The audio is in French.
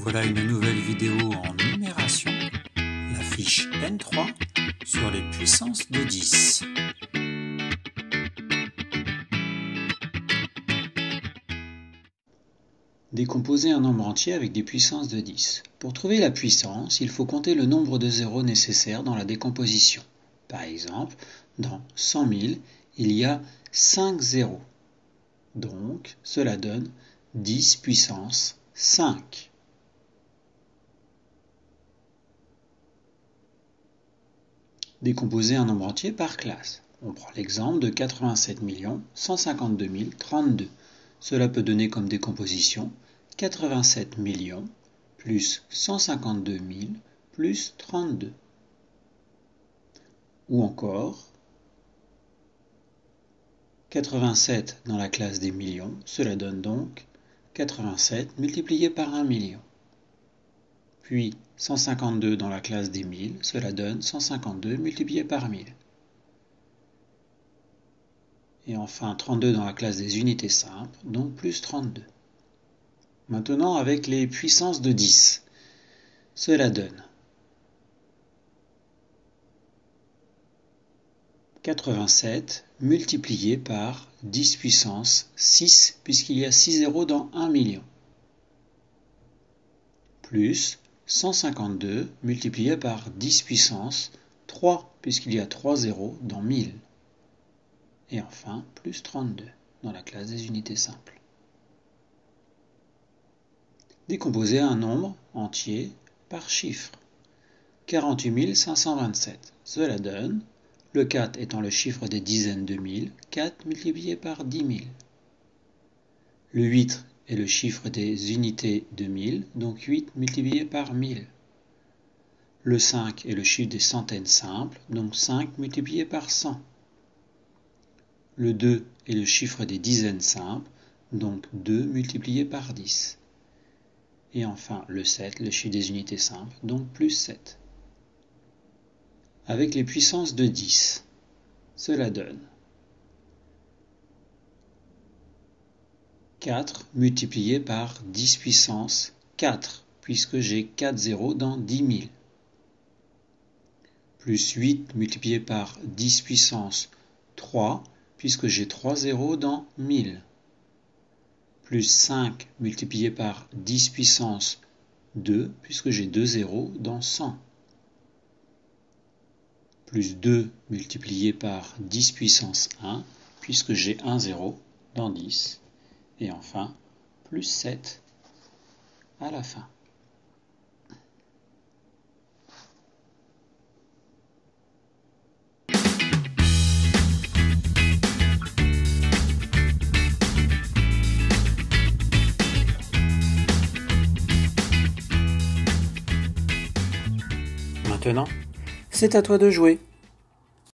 Voilà une nouvelle vidéo en numération, la fiche N3 sur les puissances de 10. Décomposer un nombre entier avec des puissances de 10. Pour trouver la puissance, il faut compter le nombre de zéros nécessaires dans la décomposition. Par exemple, dans 100 000, il y a 5 zéros. Donc, cela donne 10 puissance 5. Décomposer un nombre entier par classe. On prend l'exemple de 87 152 032. Cela peut donner comme décomposition 87 millions plus 152 000 plus 32. Ou encore 87 dans la classe des millions, cela donne donc 87 multiplié par 1 million. Puis 152 dans la classe des 1000, cela donne 152 multiplié par 1000. Et enfin 32 dans la classe des unités simples, donc plus 32. Maintenant avec les puissances de 10, cela donne 87 multiplié par 10 puissance 6, puisqu'il y a 6 zéros dans 1 million, plus 152 multiplié par 10 puissance 3, puisqu'il y a 3 zéros dans 1000. Et enfin, plus 32 dans la classe des unités simples. Décomposer un nombre entier par chiffre. 48 527. Cela donne, le 4 étant le chiffre des dizaines de mille, 4 multiplié par 10 000. Le 8 est le chiffre des unités de 1000, donc 8 multiplié par 1000. Le 5 est le chiffre des centaines simples, donc 5 multiplié par 100. Le 2 est le chiffre des dizaines simples, donc 2 multiplié par 10. Et enfin le 7, le chiffre des unités simples, donc plus 7. Avec les puissances de 10, cela donne 4 multiplié par 10 puissance 4, puisque j'ai 4 zéros dans 10 000. Plus 8 multiplié par 10 puissance 3, puisque j'ai 3 zéros dans 1000. Plus 5 multiplié par 10 puissance 2, puisque j'ai 2 zéros dans 100. Plus 2 multiplié par 10 puissance 1, puisque j'ai 1 zéro dans 10. Et enfin, plus 7 à la fin. Maintenant, c'est à toi de jouer.